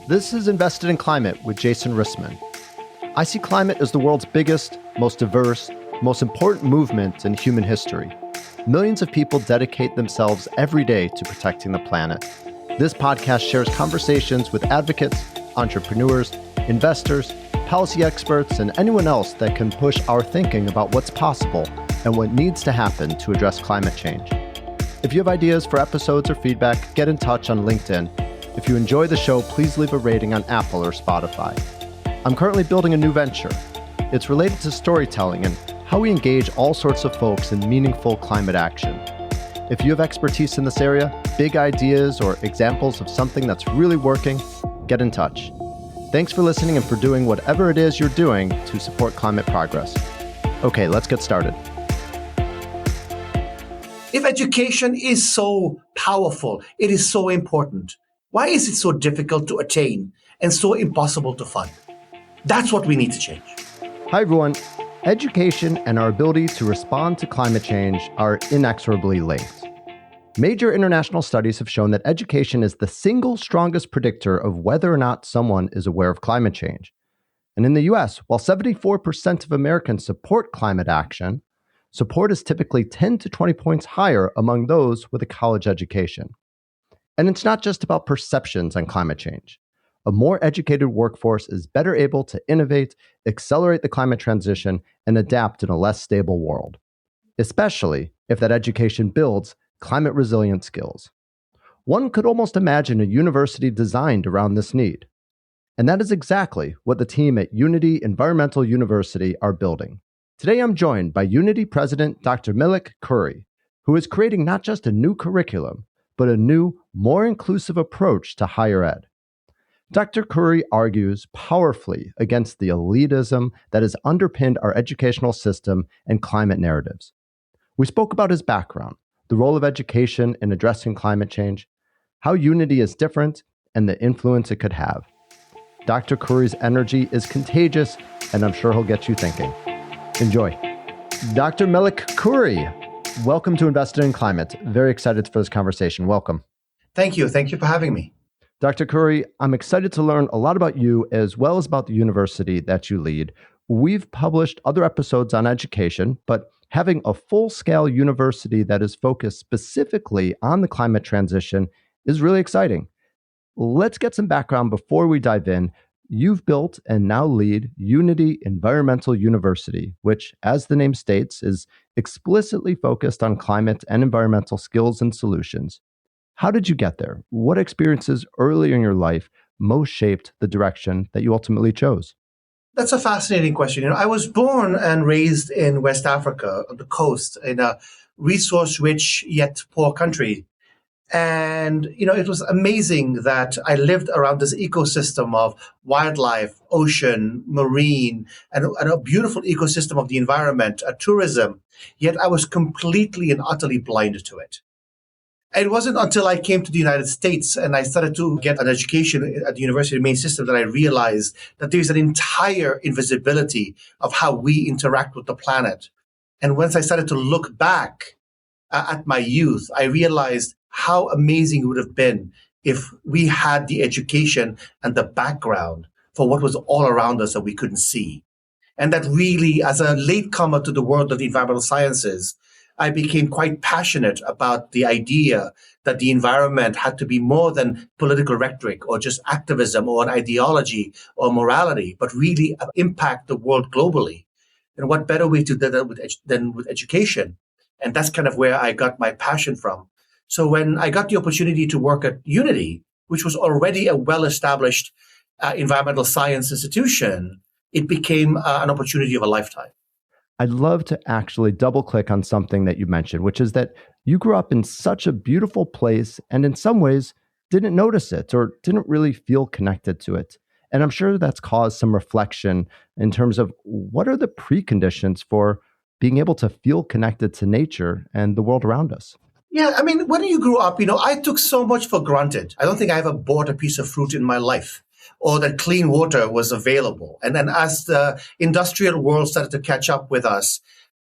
This is Invested in Climate with Jason Rissman. I see climate as the world's biggest, most diverse, most important movement in human history. Millions of people dedicate themselves every day to protecting the planet. This podcast shares conversations with advocates, entrepreneurs, investors, policy experts, and anyone else that can push our thinking about what's possible and what needs to happen to address climate change. If you have ideas for episodes or feedback, get in touch on LinkedIn. If you enjoy the show, please leave a rating on Apple or Spotify. I'm currently building a new venture. It's related to storytelling and how we engage all sorts of folks in meaningful climate action. If you have expertise in this area, big ideas, or examples of something that's really working, get in touch. Thanks for listening and for doing whatever it is you're doing to support climate progress. Okay, let's get started. If education is so powerful, it is so important, why is it so difficult to attain and so impossible to fund? That's what we need to change. Hi, everyone. Education and our ability to respond to climate change are inexorably linked. Major international studies have shown that education is the single strongest predictor of whether or not someone is aware of climate change. And in the US, while 74% of Americans support climate action, support is typically 10 to 20 points higher among those with a college education. And it's not just about perceptions on climate change. A more educated workforce is better able to innovate, accelerate the climate transition, and adapt in a less stable world, especially if that education builds climate-resilient skills. One could almost imagine a university designed around this need. And that is exactly what the team at Unity Environmental University are building. Today, I'm joined by Unity President Dr. Melik Khoury, who is creating not just a new curriculum, but a new, more inclusive approach to higher ed. Dr. Khoury argues powerfully against the elitism that has underpinned our educational system and climate narratives. We spoke about his background, the role of education in addressing climate change, how Unity is different, and the influence it could have. Dr. Khoury's energy is contagious, and I'm sure he'll get you thinking. Enjoy. Dr. Melik Khoury, welcome to Invested in Climate. Very excited for this conversation. Welcome. Thank you. Thank you for having me. Dr. Khoury, I'm excited to learn a lot about you as well as about the university that you lead. We've published other episodes on education, but having a full-scale university that is focused specifically on the climate transition is really exciting. Let's get some background before we dive in. You've built and now lead Unity Environmental University, which, as the name states, is explicitly focused on climate and environmental skills and solutions. How did you get there? What experiences early in your life most shaped the direction that you ultimately chose? That's a fascinating question. I was born and raised in West Africa, on the coast, in a resource-rich yet poor country. And, it was amazing that I lived around this ecosystem of wildlife, ocean, marine, and a beautiful ecosystem of the environment, tourism. Yet I was completely and utterly blind to it. It wasn't until I came to the United States and I started to get an education at the university main system that I realized that there's an entire invisibility of how we interact with the planet. And once I started to look back at my youth, I realized how amazing it would have been if we had the education and the background for what was all around us that we couldn't see. And that really, as a latecomer to the world of the environmental sciences, I became quite passionate about the idea that the environment had to be more than political rhetoric or just activism or an ideology or morality, but really impact the world globally. And what better way to do that than with education? And that's kind of where I got my passion from. So when I got the opportunity to work at Unity, which was already a well-established environmental science institution, it became an opportunity of a lifetime. I'd love to actually double click on something that you mentioned, which is that you grew up in such a beautiful place and in some ways didn't notice it or didn't really feel connected to it. And I'm sure that's caused some reflection in terms of what are the preconditions for being able to feel connected to nature and the world around us. Yeah, when you grew up, I took so much for granted. I don't think I ever bought a piece of fruit in my life or that clean water was available. And then as the industrial world started to catch up with us,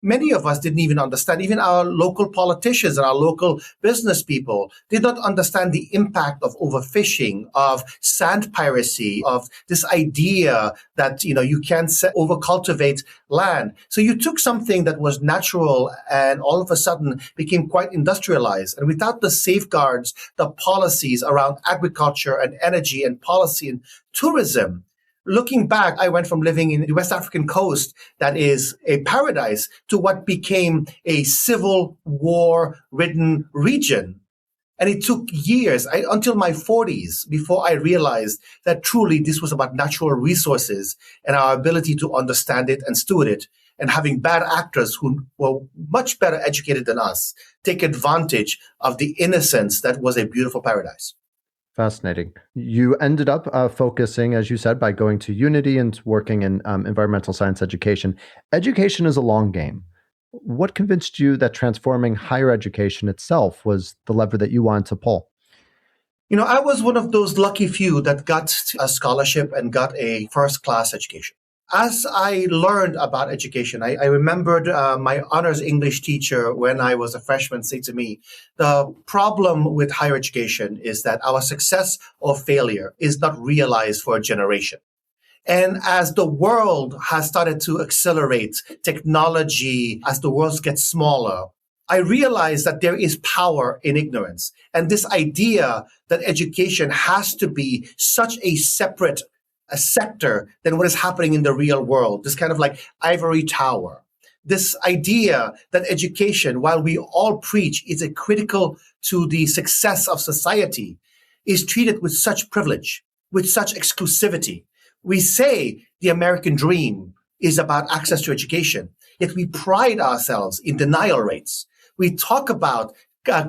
many of us didn't even understand. Even our local politicians and our local business people did not understand the impact of overfishing, of sand piracy, of this idea that, you can't overcultivate land. So you took something that was natural and all of a sudden became quite industrialized. And without the safeguards, the policies around agriculture and energy and policy and tourism, looking back, I went from living in the West African coast, that is a paradise, to what became a civil war-ridden region. And it took years, until my 40s, before I realized that truly this was about natural resources and our ability to understand it and steward it. And having bad actors who were much better educated than us take advantage of the innocence that was a beautiful paradise. Fascinating. You ended up focusing, as you said, by going to Unity and working in environmental science education. Education is a long game. What convinced you that transforming higher education itself was the lever that you wanted to pull? I was one of those lucky few that got a scholarship and got a first-class education. As I learned about education, I remembered my honors English teacher when I was a freshman say to me, the problem with higher education is that our success or failure is not realized for a generation. And as the world has started to accelerate technology, as the world gets smaller, I realized that there is power in ignorance. And this idea that education has to be such a separate sector than what is happening in the real world, this kind of like ivory tower. This idea that education, while we all preach is critical to the success of society, is treated with such privilege, with such exclusivity. We say the American dream is about access to education, yet we pride ourselves in denial rates. We talk about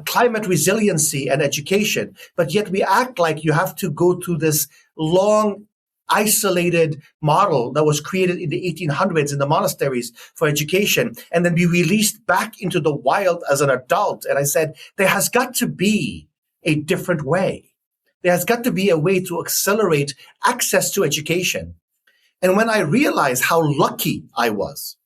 climate resiliency and education, but yet we act like you have to go to this long isolated model that was created in the 1800s in the monasteries for education, and then be released back into the wild as an adult. And I said, there has got to be a different way. There has got to be a way to accelerate access to education. And when I realized how lucky I was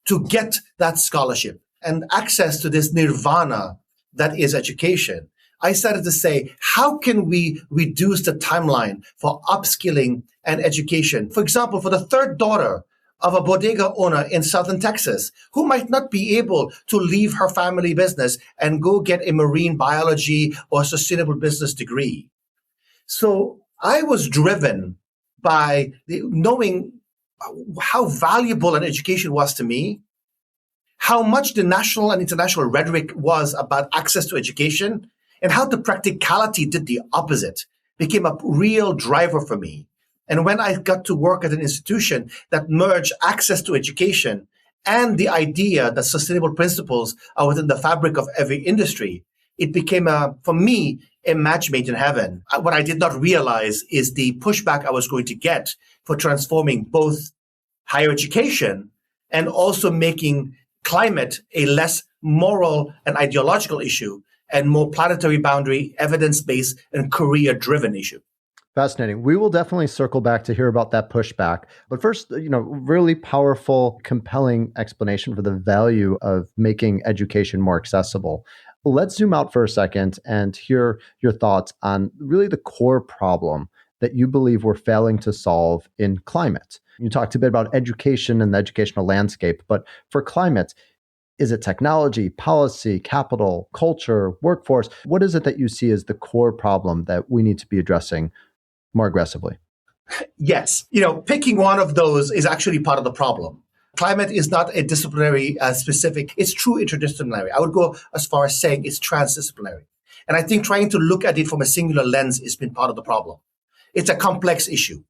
to get that scholarship and access to this nirvana that is education, I started to say, how can we reduce the timeline for upskilling and education? For example, for the third daughter of a bodega owner in southern Texas who might not be able to leave her family business and go get a marine biology or sustainable business degree. So I was driven by knowing how valuable an education was to me, how much the national and international rhetoric was about access to education, and how the practicality did the opposite, became a real driver for me. And when I got to work at an institution that merged access to education and the idea that sustainable principles are within the fabric of every industry, it became, for me, a match made in heaven. What I did not realize is the pushback I was going to get for transforming both higher education and also making climate a less moral and ideological issue and more planetary boundary, evidence-based, and career-driven issue. Fascinating. We will definitely circle back to hear about that pushback. But first, really powerful, compelling explanation for the value of making education more accessible. Let's zoom out for a second and hear your thoughts on really the core problem that you believe we're failing to solve in climate. You talked a bit about education and the educational landscape, but for climate, is it technology, policy, capital, culture, workforce? What is it that you see as the core problem that we need to be addressing more aggressively? Yes. Picking one of those is actually part of the problem. Climate is not a disciplinary specific. It's true interdisciplinary. I would go as far as saying it's transdisciplinary. And I think trying to look at it from a singular lens has been part of the problem. It's a complex issue.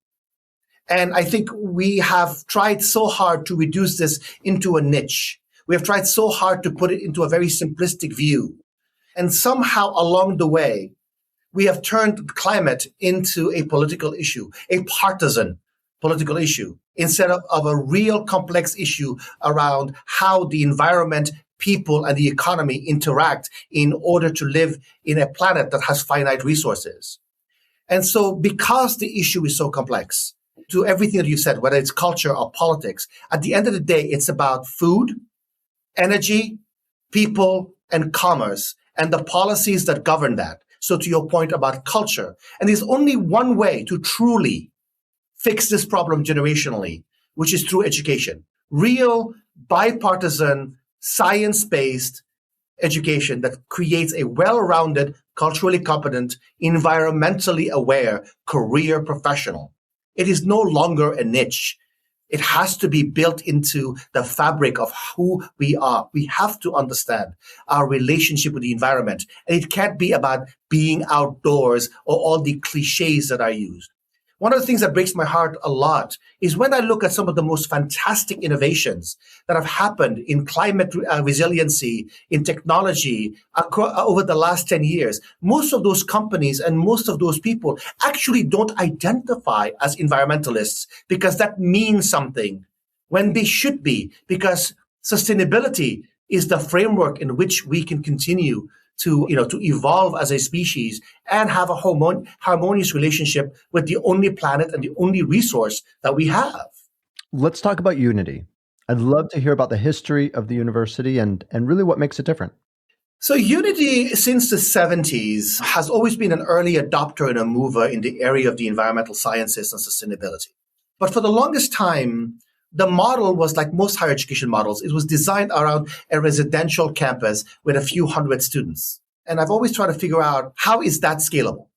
And I think we have tried so hard to reduce this into a niche. We have tried so hard to put it into a very simplistic view. And somehow along the way, we have turned climate into a political issue, a partisan political issue, instead of a real complex issue around how the environment, people, and the economy interact in order to live in a planet that has finite resources. And so because the issue is so complex, to everything that you said, whether it's culture or politics, at the end of the day, it's about food, energy, people, and commerce, and the policies that govern that. So to your point about culture, and there's only one way to truly fix this problem generationally, which is through education. Real, bipartisan, science-based education that creates a well-rounded, culturally competent, environmentally aware career professional. It is no longer a niche. It has to be built into the fabric of who we are. We have to understand our relationship with the environment. And it can't be about being outdoors or all the cliches that are used. One of the things that breaks my heart a lot is when I look at some of the most fantastic innovations that have happened in climate resiliency, in technology over the last 10 years. Most of those companies and most of those people actually don't identify as environmentalists because that means something when they should be, because sustainability is the framework in which we can continue to evolve as a species and have a harmonious relationship with the only planet and the only resource that we have. Let's talk about Unity. I'd love to hear about the history of the university and really what makes it different. So Unity, since the 70s, has always been an early adopter and a mover in the area of the environmental sciences and sustainability. But for the longest time, the model was like most higher education models. It was designed around a residential campus with a few hundred students. And I've always tried to figure out how is that scalable?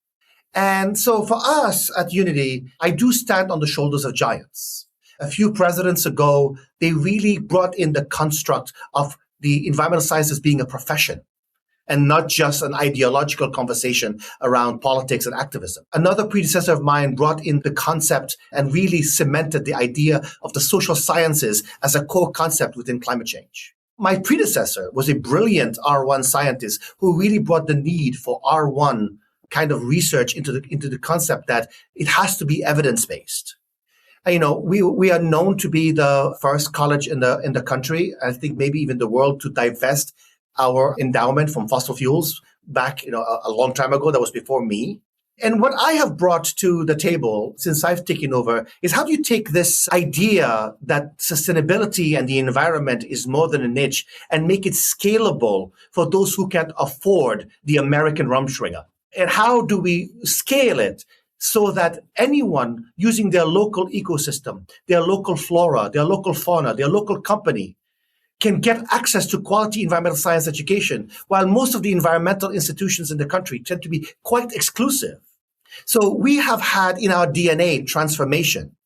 And so for us at Unity, I do stand on the shoulders of giants. A few presidents ago, they really brought in the construct of the environmental sciences being a profession and not just an ideological conversation around politics and activism. Another predecessor of mine brought in the concept and really cemented the idea of the social sciences as a core concept within climate change. My predecessor was a brilliant R1 scientist who really brought the need for R1 kind of research into the concept that it has to be evidence-based. And, we are known to be the first college in the country, I think maybe even the world, to divest our endowment from fossil fuels back, a long time ago. That was before me. And what I have brought to the table since I've taken over is how do you take this idea that sustainability and the environment is more than a niche and make it scalable for those who can't afford the American Rumspringa? And how do we scale it so that anyone using their local ecosystem, their local flora, their local fauna, their local company can get access to quality environmental science education, while most of the environmental institutions in the country tend to be quite exclusive. So we have had in our DNA transformation,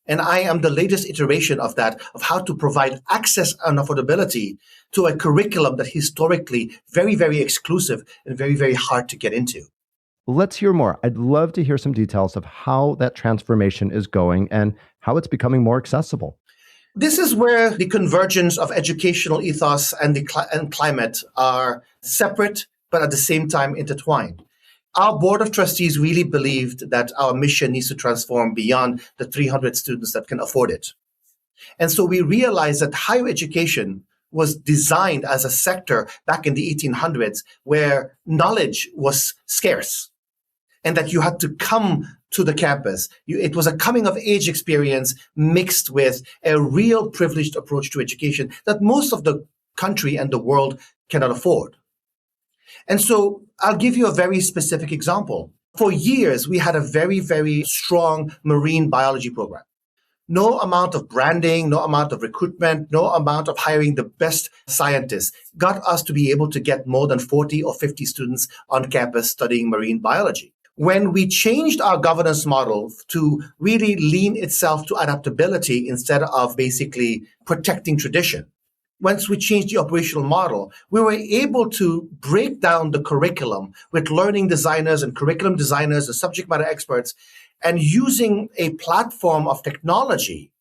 and I am the latest iteration of that, of how to provide access and affordability to a curriculum that historically very, very exclusive and very, very hard to get into. Let's hear more. I'd love to hear some details of how that transformation is going and how it's becoming more accessible. This is where the convergence of educational ethos and climate are separate, but at the same time intertwined. Our board of trustees really believed that our mission needs to transform beyond the 300 students that can afford it. And so we realized that higher education was designed as a sector back in the 1800s where knowledge was scarce and that you had to come to the campus. It was a coming of age experience mixed with a real privileged approach to education that most of the country and the world cannot afford. And so I'll give you a very specific example. For years, we had a very, very strong marine biology program. No amount of branding, no amount of recruitment, no amount of hiring the best scientists got us to be able to get more than 40 or 50 students on campus studying marine biology. When we changed our governance model to really lean itself to adaptability instead of basically protecting tradition, once we changed the operational model, we were able to break down the curriculum with learning designers and curriculum designers and subject matter experts, and using a platform of technology,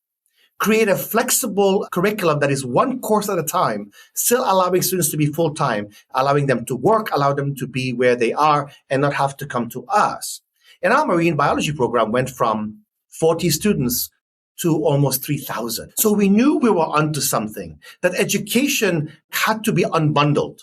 create a flexible curriculum that is one course at a time, still allowing students to be full-time, allowing them to work, allow them to be where they are and not have to come to us. And our marine biology program went from 40 students to almost 3,000. So we knew we were onto something, that education had to be unbundled,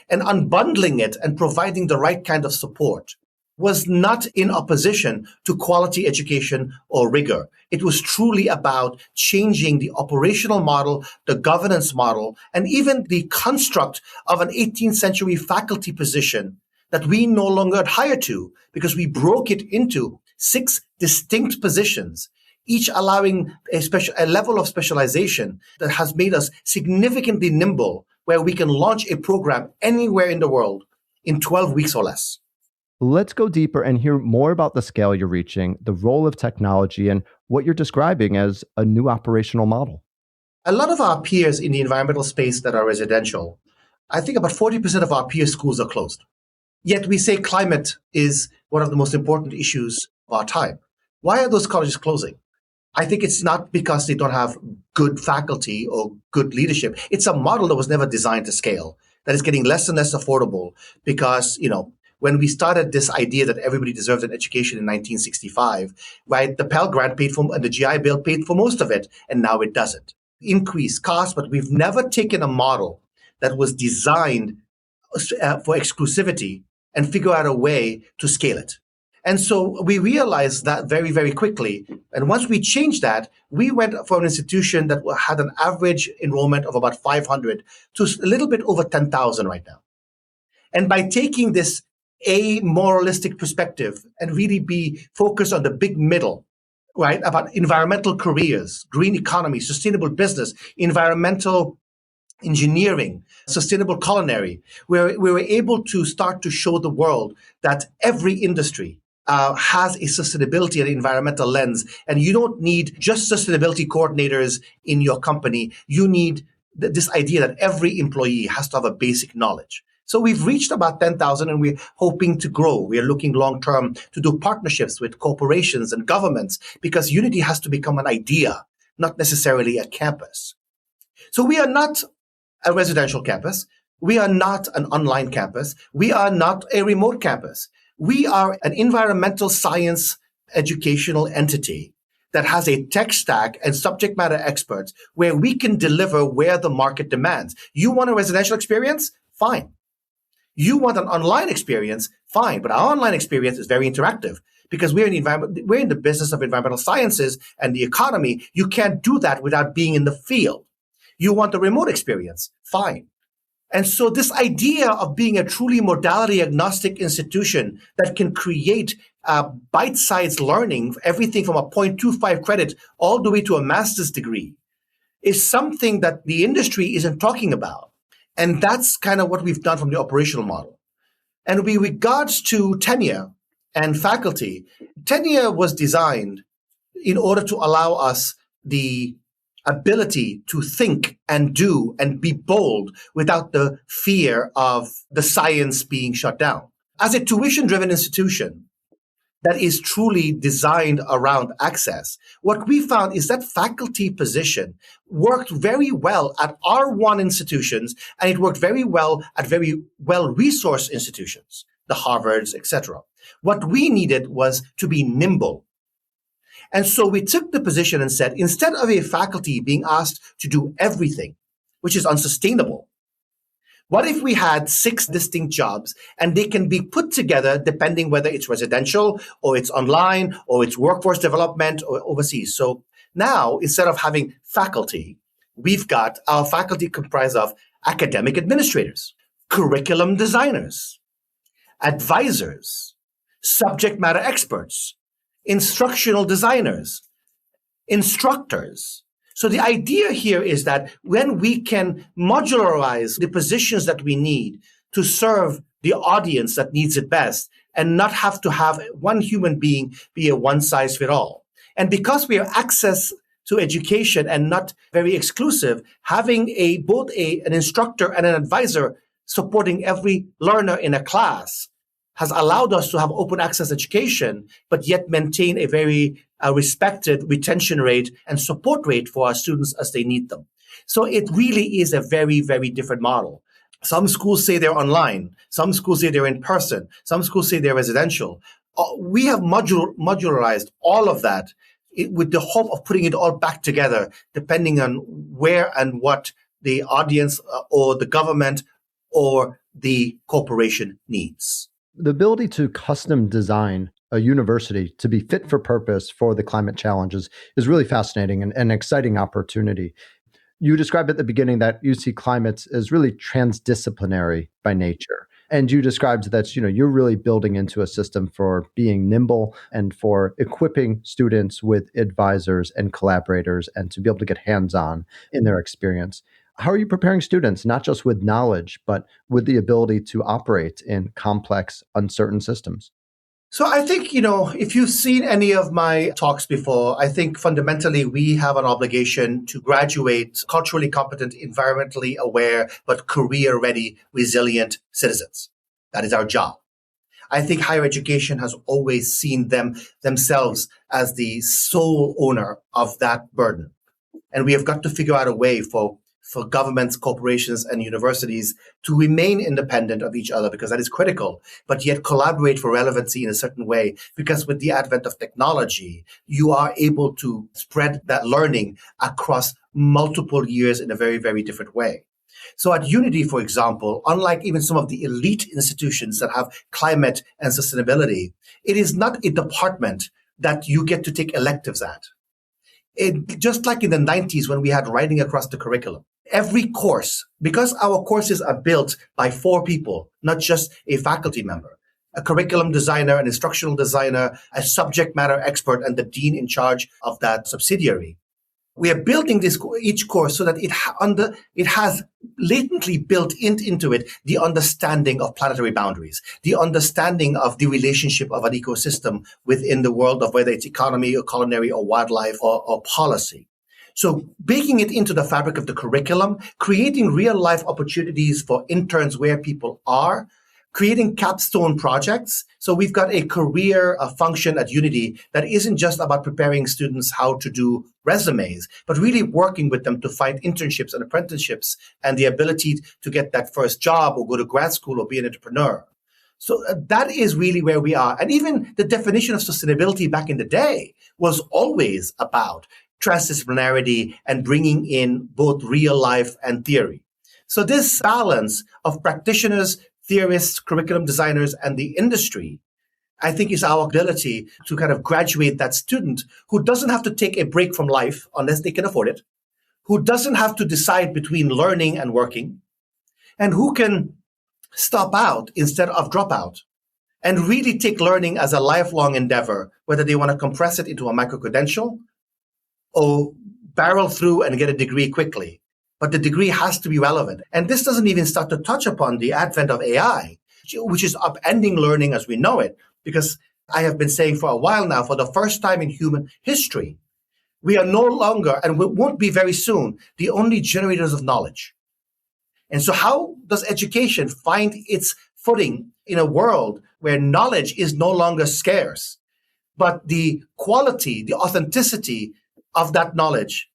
and unbundling it and providing the right kind of support was not in opposition to quality education or rigor. It was truly about changing the operational model, the governance model, and even the construct of an 18th century faculty position that we no longer adhere to because we broke it into 6 distinct positions, each allowing a level of specialization that has made us significantly nimble, where we can launch a program anywhere in the world in 12 weeks or less. Let's go deeper and hear more about the scale you're reaching, the role of technology, and what you're describing as a new operational model. A lot of our peers in the environmental space that are residential, I think about 40% of our peer schools are closed. Yet we say climate is one of the most important issues of our time. Why are those colleges closing? I think it's not because they don't have good faculty or good leadership. It's a model that was never designed to scale, that is getting less and less affordable because, when we started this idea that everybody deserves an education in 1965, right, the Pell Grant paid for, and the GI Bill paid for most of it, and now it doesn't. Increased costs, but we've never taken a model that was designed for exclusivity and figure out a way to scale it. And so we realized that very, very quickly. And once we changed that, we went from an institution that had an average enrollment of about 500 to a little bit over 10,000 right now. And by taking this amoralistic perspective and really be focused on the big middle, right, about environmental careers, green economy, sustainable business, environmental engineering, sustainable culinary, where we were able to start to show the world that every industry has a sustainability and environmental lens. And you don't need just sustainability coordinators in your company. You need this idea that every employee has to have a basic knowledge. So we've reached about 10,000 and we're hoping to grow. We are looking long term to do partnerships with corporations and governments because unity has to become an idea, not necessarily a campus. So we are not a residential campus. We are not an online campus. We are not a remote campus. We are an environmental science educational entity that has a tech stack and subject matter experts where we can deliver where the market demands. You want a residential experience? Fine. You want an online experience? Fine. But our online experience is very interactive because we're in the business of environmental sciences and the economy. You can't do that without being in the field. You want a remote experience? Fine. And so this idea of being a truly modality agnostic institution that can create bite-sized learning, everything from a 0.25 credit all the way to a master's degree, is something that the industry isn't talking about. And that's kind of what we've done from the operational model. And with regards to tenure and faculty, tenure was designed in order to allow us the ability to think and do and be bold without the fear of the science being shut down. As a tuition-driven institution that is truly designed around access, what we found is that faculty position worked very well at R1 institutions, and it worked very well at very well-resourced institutions, the Harvards, etc. What we needed was to be nimble. And so we took the position and said, instead of a faculty being asked to do everything, which is unsustainable, what if we had 6 distinct jobs and they can be put together depending whether it's residential or it's online or it's workforce development or overseas? So now, instead of having faculty, we've got our faculty comprised of academic administrators, curriculum designers, advisors, subject matter experts, instructional designers, instructors. So the idea here is that when we can modularize the positions that we need to serve the audience that needs it best and not have to have one human being be a one-size-fits-all. And because we are access to education and not very exclusive, having both an instructor and an advisor supporting every learner in a class has allowed us to have open access education, but yet maintain a very respected retention rate and support rate for our students as they need them. So it really is a very, very different model. Some schools say they're online. Some schools say they're in person. Some schools say they're residential. We have modularized all of that with the hope of putting it all back together, depending on where and what the audience or the government or the corporation needs. The ability to custom design a university to be fit for purpose for the climate challenges is really fascinating and an exciting opportunity. You described at the beginning that you see climate as really transdisciplinary by nature. And you described that, you're really building into a system for being nimble and for equipping students with advisors and collaborators and to be able to get hands-on in their experience. How are you preparing students, not just with knowledge, but with the ability to operate in complex, uncertain systems? So I think, if you've seen any of my talks before, I think fundamentally we have an obligation to graduate culturally competent, environmentally aware, but career ready, resilient citizens. That is our job. I think higher education has always seen themselves as the sole owner of that burden. And we have got to figure out a way for governments, corporations, and universities to remain independent of each other, because that is critical, but yet collaborate for relevancy in a certain way. Because with the advent of technology, you are able to spread that learning across multiple years in a very, very different way. So at Unity, for example, unlike even some of the elite institutions that have climate and sustainability, it is not a department that you get to take electives at. Just like in the 90s when we had writing across the curriculum. Every course, because our courses are built by 4 people, not just a faculty member, a curriculum designer, an instructional designer, a subject matter expert, and the dean in charge of that subsidiary. We are building each course so that it has latently built into it the understanding of planetary boundaries, the understanding of the relationship of an ecosystem within the world of whether it's economy or culinary or wildlife or policy. So baking it into the fabric of the curriculum, creating real life opportunities for interns where people are, creating capstone projects. So we've got a career function at Unity that isn't just about preparing students how to do resumes, but really working with them to find internships and apprenticeships and the ability to get that first job or go to grad school or be an entrepreneur. So that is really where we are. And even the definition of sustainability back in the day was always about transdisciplinarity and bringing in both real life and theory. So this balance of practitioners, theorists, curriculum designers, and the industry, I think is our ability to kind of graduate that student who doesn't have to take a break from life unless they can afford it, who doesn't have to decide between learning and working, and who can stop out instead of drop out and really take learning as a lifelong endeavor, whether they want to compress it into a micro-credential or barrel through and get a degree quickly. But the degree has to be relevant. And this doesn't even start to touch upon the advent of AI, which is upending learning as we know it. Because I have been saying for a while now, for the first time in human history, we are no longer, and we won't be very soon, the only generators of knowledge. And so how does education find its footing in a world where knowledge is no longer scarce, but the quality, the authenticity of that knowledge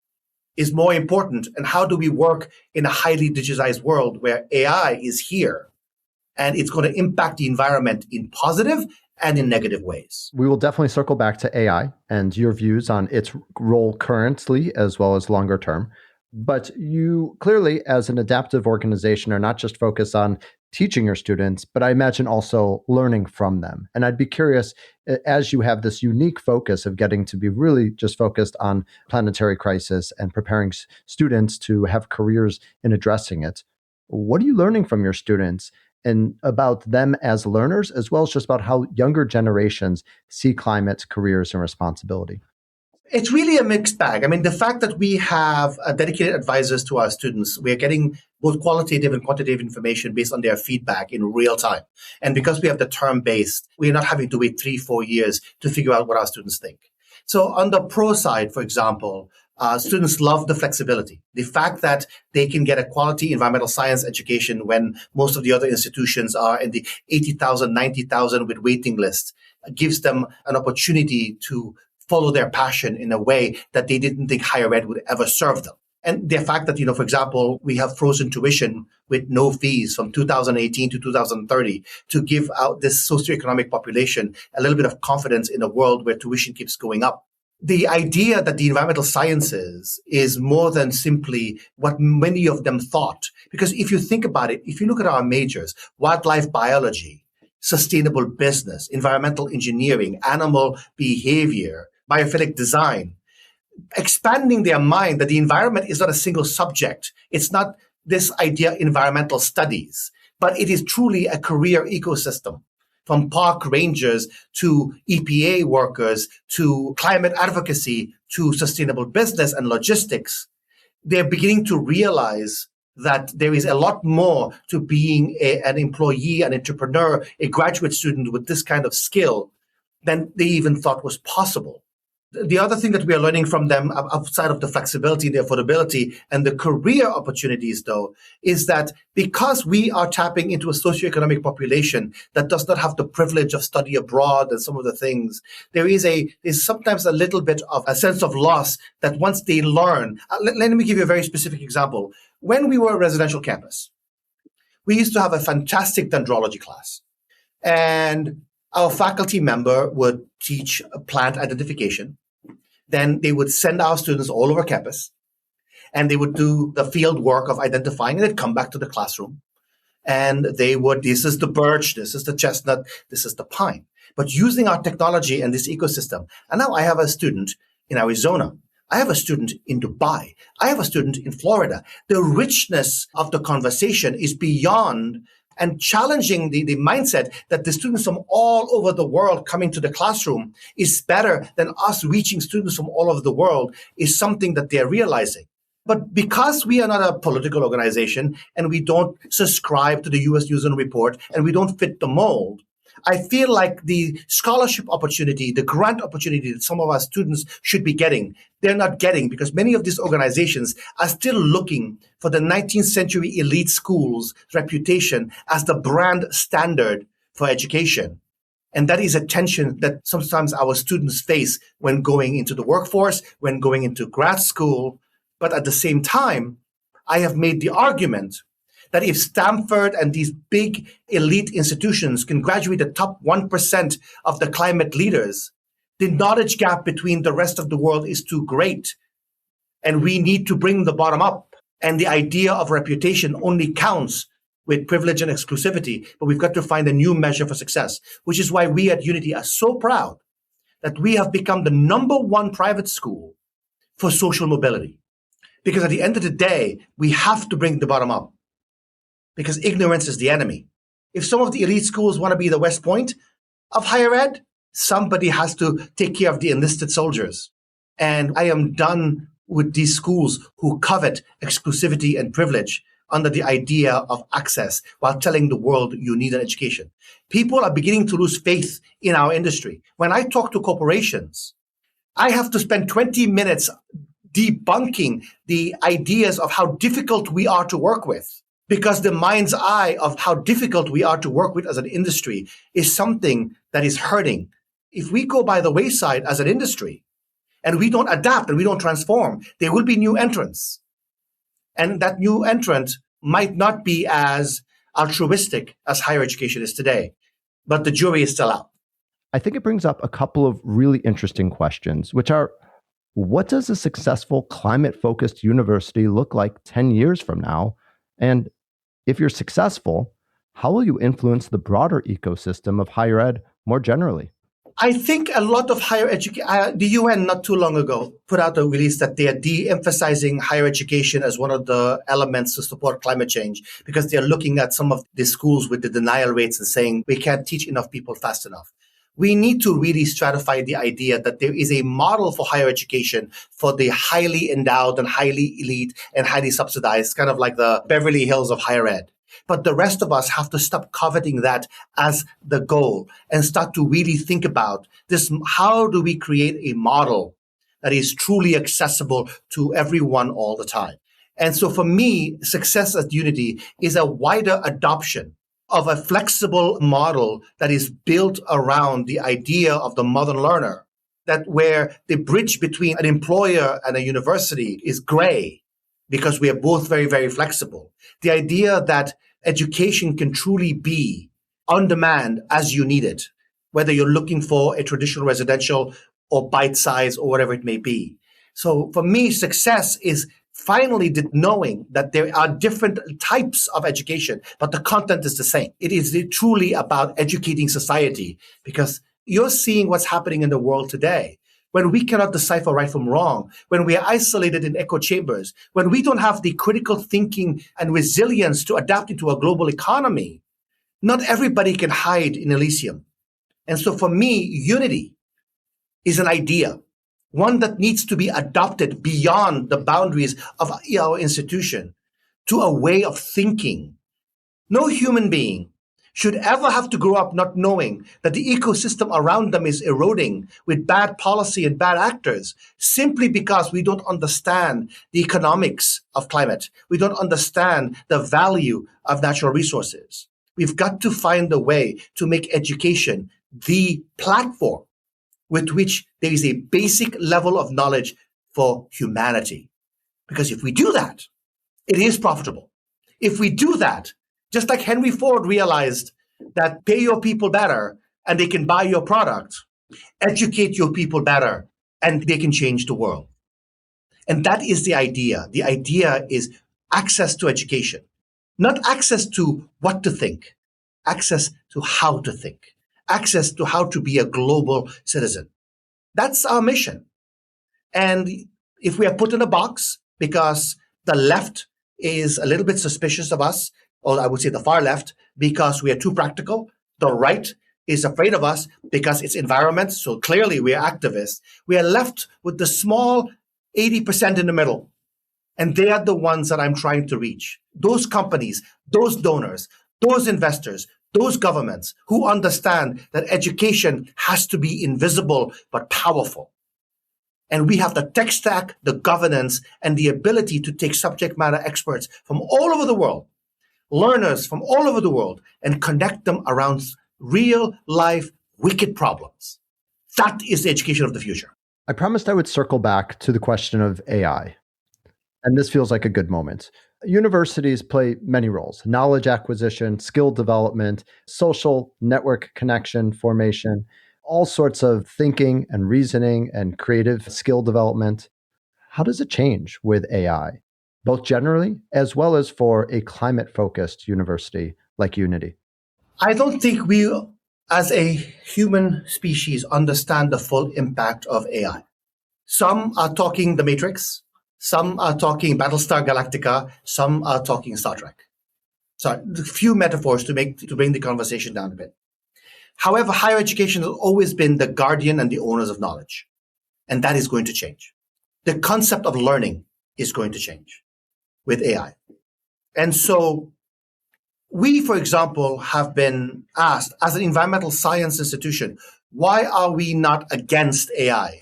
is more important? And how do we work in a highly digitized world where AI is here and it's going to impact the environment in positive and in negative ways? We will definitely circle back to AI and your views on its role currently as well as longer term. But you clearly, as an adaptive organization, are not just focused on teaching your students, but I imagine also learning from them. And I'd be curious, as you have this unique focus of getting to be really just focused on planetary crisis and preparing students to have careers in addressing it, what are you learning from your students and about them as learners, as well as just about how younger generations see climate, careers, and responsibility? It's really a mixed bag. I mean, the fact that we have dedicated advisors to our students, we are getting both qualitative and quantitative information based on their feedback in real time. And because we have the term-based, we're not having to wait 3-4 years to figure out what our students think. So on the pro side, for example, students love the flexibility. The fact that they can get a quality environmental science education when most of the other institutions are in the 80,000, 90,000 with waiting lists gives them an opportunity to follow their passion in a way that they didn't think higher ed would ever serve them. And the fact that, for example, we have frozen tuition with no fees from 2018 to 2030 to give out this socioeconomic population a little bit of confidence in a world where tuition keeps going up. The idea that the environmental sciences is more than simply what many of them thought. Because if you think about it, if you look at our majors, wildlife biology, sustainable business, environmental engineering, animal behavior, biophilic design, expanding their mind that the environment is not a single subject. It's not this idea environmental studies, but it is truly a career ecosystem, from park rangers to EPA workers to climate advocacy to sustainable business and logistics. They're beginning to realize that there is a lot more to being an employee, an entrepreneur, a graduate student with this kind of skill than they even thought was possible. The other thing that we are learning from them outside of the flexibility, the affordability, and the career opportunities, though, is that because we are tapping into a socioeconomic population that does not have the privilege of study abroad and some of the things, there's sometimes a little bit of a sense of loss that once they learn. Let me give you a very specific example. When we were a residential campus, we used to have a fantastic dendrology class. And our faculty member would teach plant identification. Then they would send our students all over campus, and they would do the field work of identifying, and they'd come back to the classroom. And this is the birch, this is the chestnut, this is the pine. But using our technology and this ecosystem. And now I have a student in Arizona. I have a student in Dubai. I have a student in Florida. The richness of the conversation is beyond and challenging the mindset that the students from all over the world coming to the classroom is better than us reaching students from all over the world is something that they're realizing. But because we are not a political organization and we don't subscribe to the U.S. News and Report and we don't fit the mold, I feel like the scholarship opportunity, the grant opportunity that some of our students should be getting, they're not getting because many of these organizations are still looking for the 19th century elite schools' reputation as the brand standard for education. And that is a tension that sometimes our students face when going into the workforce, when going into grad school. But at the same time, I have made the argument that if Stanford and these big elite institutions can graduate the top 1% of the climate leaders, the knowledge gap between the rest of the world is too great. And we need to bring the bottom up. And the idea of reputation only counts with privilege and exclusivity. But we've got to find a new measure for success, which is why we at Unity are so proud that we have become the #1 private school for social mobility. Because at the end of the day, we have to bring the bottom up. Because ignorance is the enemy. If some of the elite schools want to be the West Point of higher ed, somebody has to take care of the enlisted soldiers. And I am done with these schools who covet exclusivity and privilege under the idea of access while telling the world you need an education. People are beginning to lose faith in our industry. When I talk to corporations, I have to spend 20 minutes debunking the ideas of how difficult we are to work with. Because the mind's eye of how difficult we are to work with as an industry is something that is hurting. If we go by the wayside as an industry and we don't adapt and we don't transform, there will be new entrants. And that new entrant might not be as altruistic as higher education is today. But the jury is still out. I think it brings up a couple of really interesting questions, which are, what does a successful climate-focused university look like 10 years from now? And if you're successful, how will you influence the broader ecosystem of higher ed more generally? I think a lot of higher education, the UN not too long ago put out a release that they are de-emphasizing higher education as one of the elements to support climate change because they're looking at some of the schools with the denial rates and saying we can't teach enough people fast enough. We need to really stratify the idea that there is a model for higher education for the highly endowed and highly elite and highly subsidized, kind of like the Beverly Hills of higher ed. But the rest of us have to stop coveting that as the goal and start to really think about this. How do we create a model that is truly accessible to everyone all the time? And so for me, success at Unity is a wider adoption of a flexible model that is built around the idea of the modern learner, that where the bridge between an employer and a university is gray because we are both very, very flexible. The idea that education can truly be on demand as you need it, whether you're looking for a traditional residential or bite size or whatever it may be. So for me, success is finally did knowing that there are different types of education, but the content is the same. It is truly about educating society, because you're seeing what's happening in the world today. When we cannot decipher right from wrong, when we are isolated in echo chambers, when we don't have the critical thinking and resilience to adapt into a global economy, not everybody can hide in Elysium. And so for me, unity is an idea, one that needs to be adopted beyond the boundaries of our institution to a way of thinking. No human being should ever have to grow up not knowing that the ecosystem around them is eroding with bad policy and bad actors, simply because we don't understand the economics of climate. We don't understand the value of natural resources. We've got to find a way to make education the platform with which there is a basic level of knowledge for humanity. Because if we do that, it is profitable. If we do that, just like Henry Ford realized that pay your people better and they can buy your product, educate your people better and they can change the world. And that is the idea. The idea is access to education, not access to what to think, access to how to think, access to how to be a global citizen. That's our mission. And if we are put in a box because the left is a little bit suspicious of us, or I would say the far left, because we are too practical, the right is afraid of us because it's environment, so clearly we are activists, we are left with the small 80% in the middle. And they are the ones that I'm trying to reach. Those companies, those donors, those investors, those governments who understand that education has to be invisible but powerful. And we have the tech stack, the governance, and the ability to take subject matter experts from all over the world, learners from all over the world, and connect them around real life wicked problems. That is the education of the future. I promised I would circle back to the question of AI. And this feels like a good moment. Universities play many roles: knowledge acquisition, skill development, social network connection formation, all sorts of thinking and reasoning and creative skill development. How does it change with AI, both generally as well as for a climate-focused university like Unity? I don't think we, as a human species, understand the full impact of AI. Some are talking The Matrix. Some are talking Battlestar Galactica. Some are talking Star Trek. So a few metaphors to bring the conversation down a bit. However, higher education has always been the guardian and the owners of knowledge. And that is going to change. The concept of learning is going to change with AI. And so we, for example, have been asked as an environmental science institution, why are we not against AI?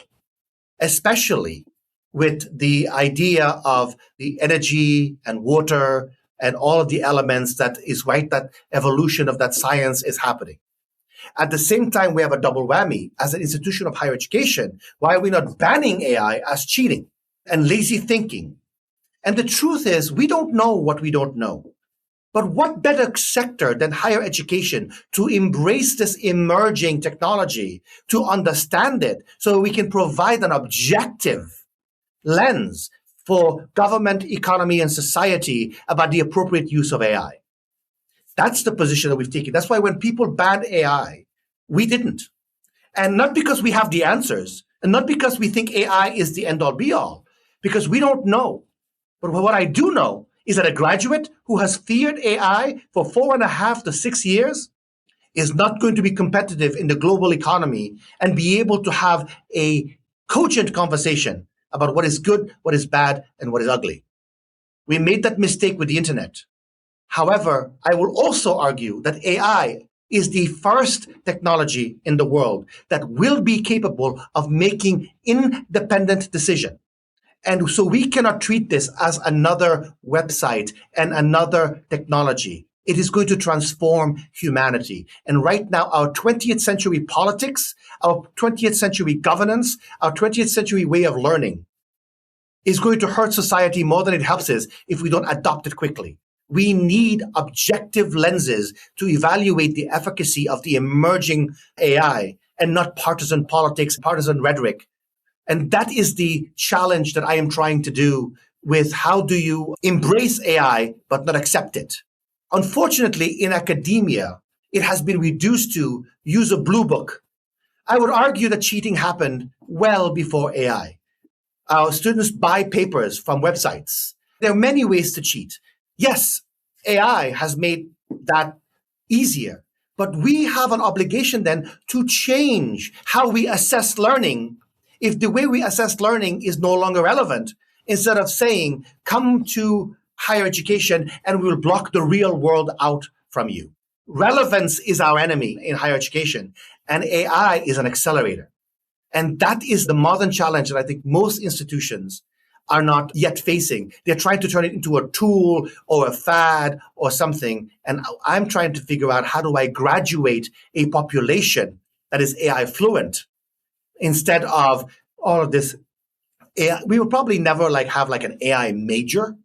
Especially with the idea of the energy and water and all of the elements that evolution of that science is happening. At the same time, we have a double whammy. As an institution of higher education, why are we not banning AI as cheating and lazy thinking? And the truth is, we don't know what we don't know. But what better sector than higher education to embrace this emerging technology, to understand it, so we can provide an objective lens for government, economy, and society about the appropriate use of AI. That's the position that we've taken. That's why when people banned AI, we didn't. And not because we have the answers, and not because we think AI is the end-all be-all, because we don't know. But what I do know is that a graduate who has feared AI for 4.5 to 6 years is not going to be competitive in the global economy and be able to have a cogent conversation about what is good, what is bad, and what is ugly. We made that mistake with the internet. However, I will also argue that AI is the first technology in the world that will be capable of making independent decision. And so we cannot treat this as another website and another technology. It is going to transform humanity. And right now, our 20th century politics, our 20th century governance, our 20th century way of learning is going to hurt society more than it helps us if we don't adopt it quickly. We need objective lenses to evaluate the efficacy of the emerging AI and not partisan politics, partisan rhetoric. And that is the challenge that I am trying to do with how do you embrace AI but not accept it. Unfortunately, in academia, it has been reduced to use a blue book. I would argue that cheating happened well before AI. Our students buy papers from websites. There are many ways to cheat. Yes, AI has made that easier, but we have an obligation then to change how we assess learning if the way we assess learning is no longer relevant, instead of saying, come to higher education and we will block the real world out from you. Relevance is our enemy in higher education, and AI is an accelerator. And that is the modern challenge that I think most institutions are not yet facing. They're trying to turn it into a tool or a fad or something. And I'm trying to figure out, how do I graduate a population that is AI fluent instead of all of this AI? We will probably never have an AI major,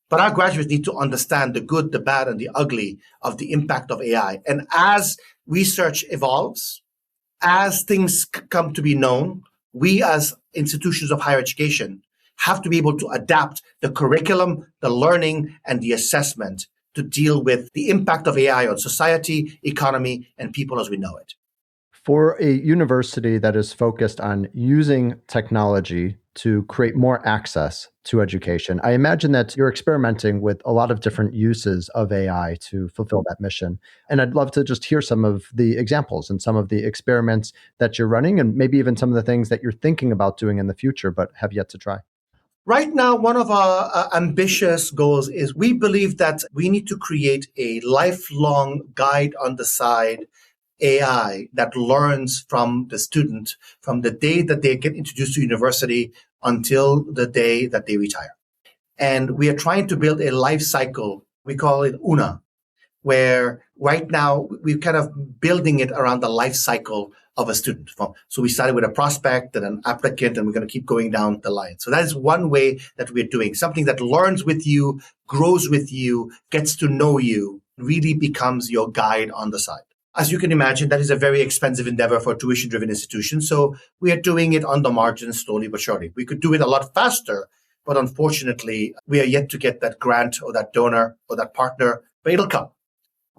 but our graduates need to understand the good, the bad, and the ugly of the impact of AI. And as research evolves, as things come to be known, we as institutions of higher education have to be able to adapt the curriculum, the learning, and the assessment to deal with the impact of AI on society, economy, and people as we know it. For a university that is focused on using technology to create more access to education, I imagine that you're experimenting with a lot of different uses of AI to fulfill that mission. And I'd love to just hear some of the examples and some of the experiments that you're running, and maybe even some of the things that you're thinking about doing in the future but have yet to try. Right now, one of our ambitious goals is we believe that we need to create a lifelong guide on the side AI that learns from the student from the day that they get introduced to university until the day that they retire. And we are trying to build a life cycle. We call it UNA, where right now we're kind of building it around the life cycle of a student. So we started with a prospect and an applicant, and we're going to keep going down the line. So that is one way that we're doing something that learns with you, grows with you, gets to know you, really becomes your guide on the side. As you can imagine, that is a very expensive endeavor for a tuition-driven institution. So we are doing it on the margins, slowly but surely. We could do it a lot faster, but unfortunately, we are yet to get that grant or that donor or that partner, but it'll come.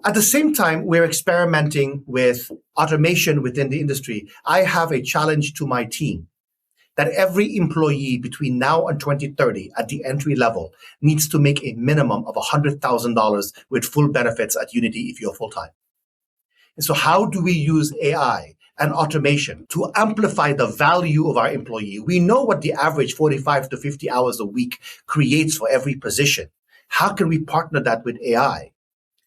At the same time, we're experimenting with automation within the industry. I have a challenge to my team that every employee between now and 2030 at the entry level needs to make a minimum of $100,000 with full benefits at Unity if you're full-time. And so how do we use AI and automation to amplify the value of our employee? We know what the average 45 to 50 hours a week creates for every position. How can we partner that with AI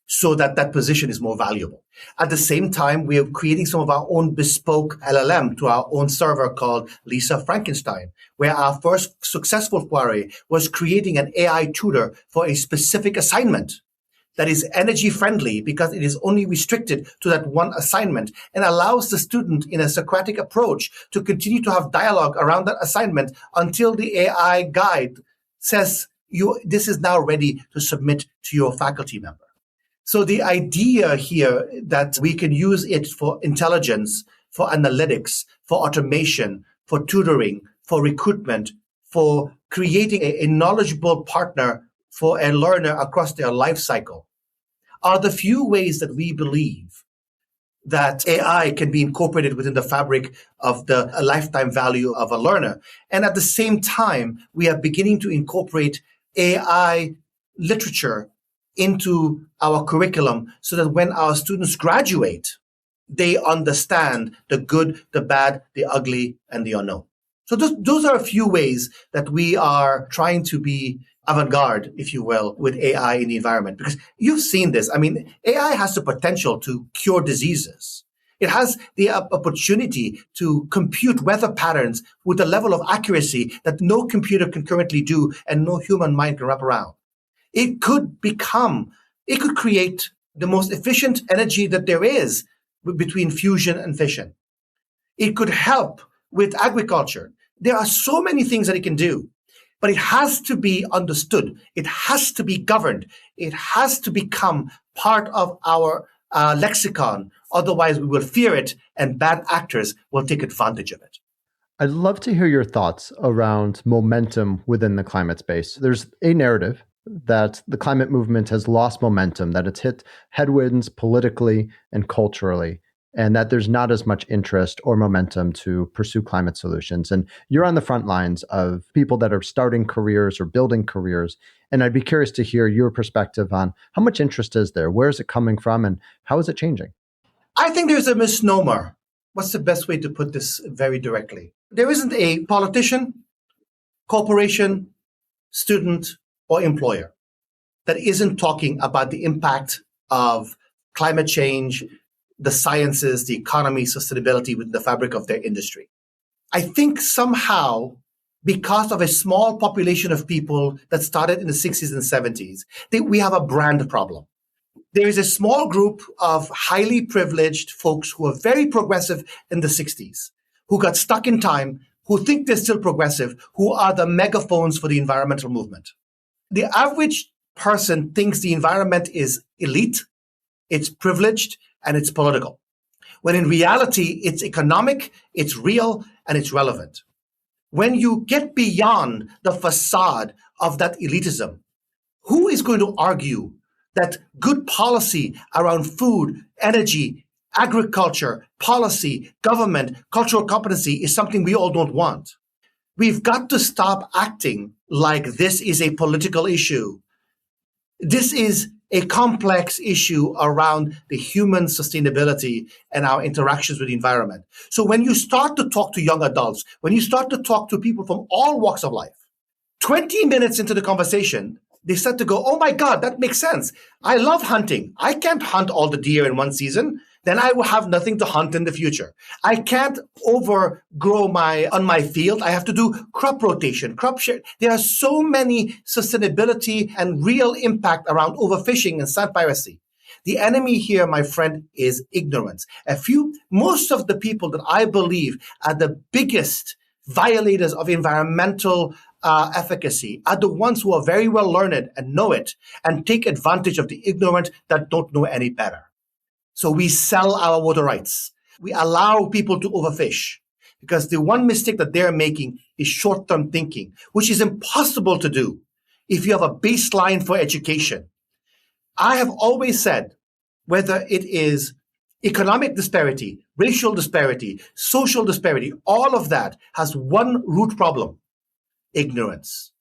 so that that position is more valuable? At the same time, we are creating some of our own bespoke LLM to our own server called Lisa Frankenstein, where our first successful foray was creating an AI tutor for a specific assignment that is energy friendly because it is only restricted to that one assignment and allows the student in a Socratic approach to continue to have dialogue around that assignment until the AI guide says, this is now ready to submit to your faculty member. So the idea here that we can use it for intelligence, for analytics, for automation, for tutoring, for recruitment, for creating a knowledgeable partner for a learner across their life cycle are the few ways that we believe that AI can be incorporated within the fabric of the lifetime value of a learner. And at the same time, we are beginning to incorporate AI literature into our curriculum so that when our students graduate, they understand the good, the bad, the ugly, and the unknown. So those are a few ways that we are trying to be avant-garde, if you will, with AI in the environment. Because you've seen this. I mean, AI has the potential to cure diseases. It has the opportunity to compute weather patterns with a level of accuracy that no computer can currently do and no human mind can wrap around. It could create the most efficient energy that there is between fusion and fission. It could help with agriculture. There are so many things that it can do, but it has to be understood. It has to be governed. It has to become part of our lexicon. Otherwise, we will fear it and bad actors will take advantage of it. I'd love to hear your thoughts around momentum within the climate space. There's a narrative that the climate movement has lost momentum, that it's hit headwinds politically and culturally, and that there's not as much interest or momentum to pursue climate solutions. And you're on the front lines of people that are starting careers or building careers. And I'd be curious to hear your perspective on how much interest is there? Where is it coming from? And how is it changing? I think there's a misnomer. What's the best way to put this very directly? There isn't a politician, corporation, student, or employer that isn't talking about the impact of climate change, the sciences, the economy, sustainability within the fabric of their industry. I think somehow, because of a small population of people that started in the 60s and 70s, we have a brand problem. There is a small group of highly privileged folks who are very progressive in the 60s, who got stuck in time, who think they're still progressive, who are the megaphones for the environmental movement. The average person thinks the environment is elite, it's privileged, and it's political, when in reality, it's economic, it's real, and it's relevant. When you get beyond the facade of that elitism, who is going to argue that good policy around food, energy, agriculture, policy, government, cultural competency is something we all don't want? We've got to stop acting like this is a political issue. This is a complex issue around the human sustainability and our interactions with the environment. So when you start to talk to young adults, when you start to talk to people from all walks of life, 20 minutes into the conversation, they start to go, oh my God, that makes sense. I love hunting. I can't hunt all the deer in one season. Then I will have nothing to hunt in the future. I can't overgrow on my field. I have to do crop rotation, crop share. There are so many sustainability and real impact around overfishing and sand piracy. The enemy here, my friend, is ignorance. Most of the people that I believe are the biggest violators of environmental efficacy are the ones who are very well learned and know it and take advantage of the ignorant that don't know any better. So we sell our water rights. We allow people to overfish because the one mistake that they're making is short-term thinking, which is impossible to do if you have a baseline for education. I have always said, whether it is economic disparity, racial disparity, social disparity, all of that has one root problem: ignorance.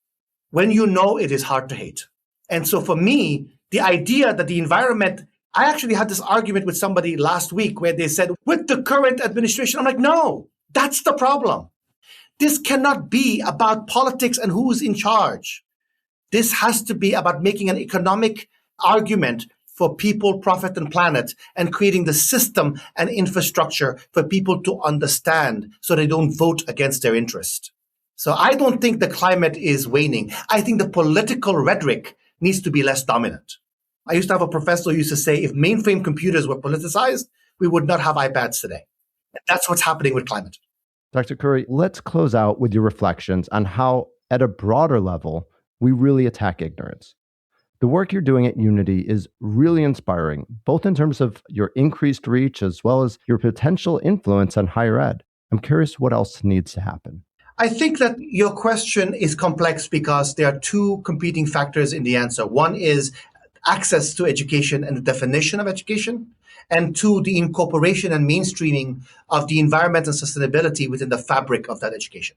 When you know, it is hard to hate. And so for me, the idea that the environment, I actually had this argument with somebody last week where they said, with the current administration, I'm like, no, that's the problem. This cannot be about politics and who's in charge. This has to be about making an economic argument for people, profit, and planet, and creating the system and infrastructure for people to understand so they don't vote against their interest. So I don't think the climate is waning. I think the political rhetoric needs to be less dominant. I used to have a professor who used to say, if mainframe computers were politicized, we would not have iPads today. That's what's happening with climate. Dr. Khoury, let's close out with your reflections on how, at a broader level, we really attack ignorance. The work you're doing at Unity is really inspiring, both in terms of your increased reach as well as your potential influence on higher ed. I'm curious what else needs to happen. I think that your question is complex because there are two competing factors in the answer. One is access to education and the definition of education, and two, the incorporation and mainstreaming of the environment and sustainability within the fabric of that education.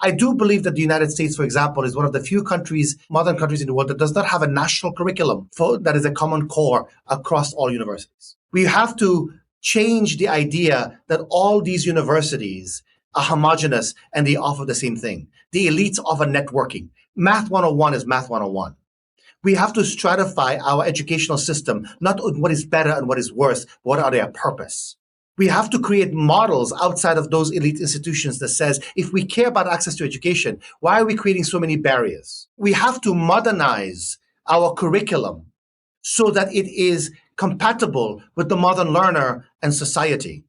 I do believe that the United States, for example, is one of the few countries, modern countries in the world, that does not have a national curriculum that is a common core across all universities. We have to change the idea that all these universities are homogenous and they offer the same thing. The elites offer networking. Math 101 is Math 101. We have to stratify our educational system, not on what is better and what is worse, but what are their purpose. We have to create models outside of those elite institutions that says, if we care about access to education, why are we creating so many barriers? We have to modernize our curriculum so that it is compatible with the modern learner and society.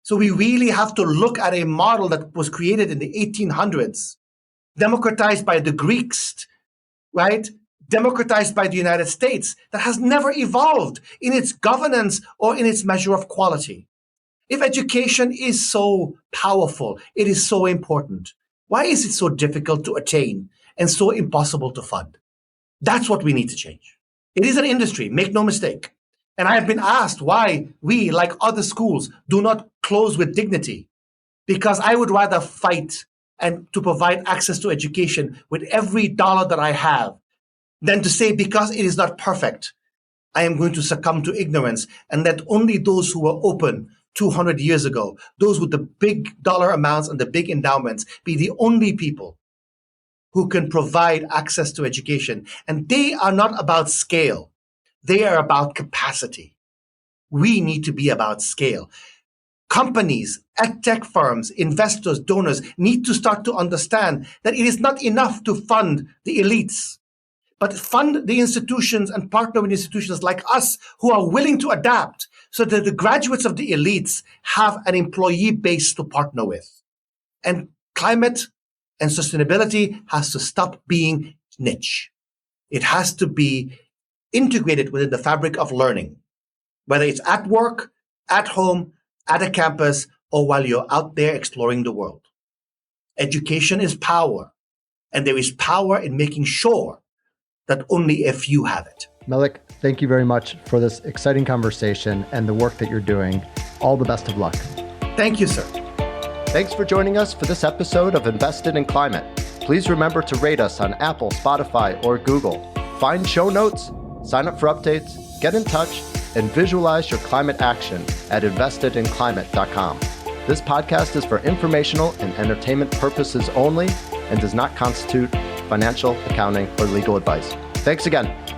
So we really have to look at a model that was created in the 1800s, democratized by the Greeks, right? Democratized by the United States, that has never evolved in its governance or in its measure of quality. If education is so powerful, it is so important, why is it so difficult to attain and so impossible to fund? That's what we need to change. It is an industry, make no mistake. And I have been asked why we, like other schools, do not close with dignity. Because I would rather fight and to provide access to education with every dollar that I have than to say, because it is not perfect, I am going to succumb to ignorance and let only those who were open 200 years ago, those with the big dollar amounts and the big endowments, be the only people who can provide access to education. And they are not about scale. They are about capacity. We need to be about scale. Companies, tech firms, investors, donors need to start to understand that it is not enough to fund the elites, but fund the institutions and partner with institutions like us who are willing to adapt so that the graduates of the elites have an employee base to partner with. And climate and sustainability has to stop being niche. It has to be integrated within the fabric of learning, whether it's at work, at home, at a campus, or while you're out there exploring the world. Education is power, and there is power in making sure that only a few have it. Melik, thank you very much for this exciting conversation and the work that you're doing. All the best of luck. Thank you, sir. Thanks for joining us for this episode of Invested in Climate. Please remember to rate us on Apple, Spotify, or Google. Find show notes, sign up for updates, get in touch, and visualize your climate action at investedinclimate.com. This podcast is for informational and entertainment purposes only and does not constitute financial, accounting, or legal advice. Thanks again.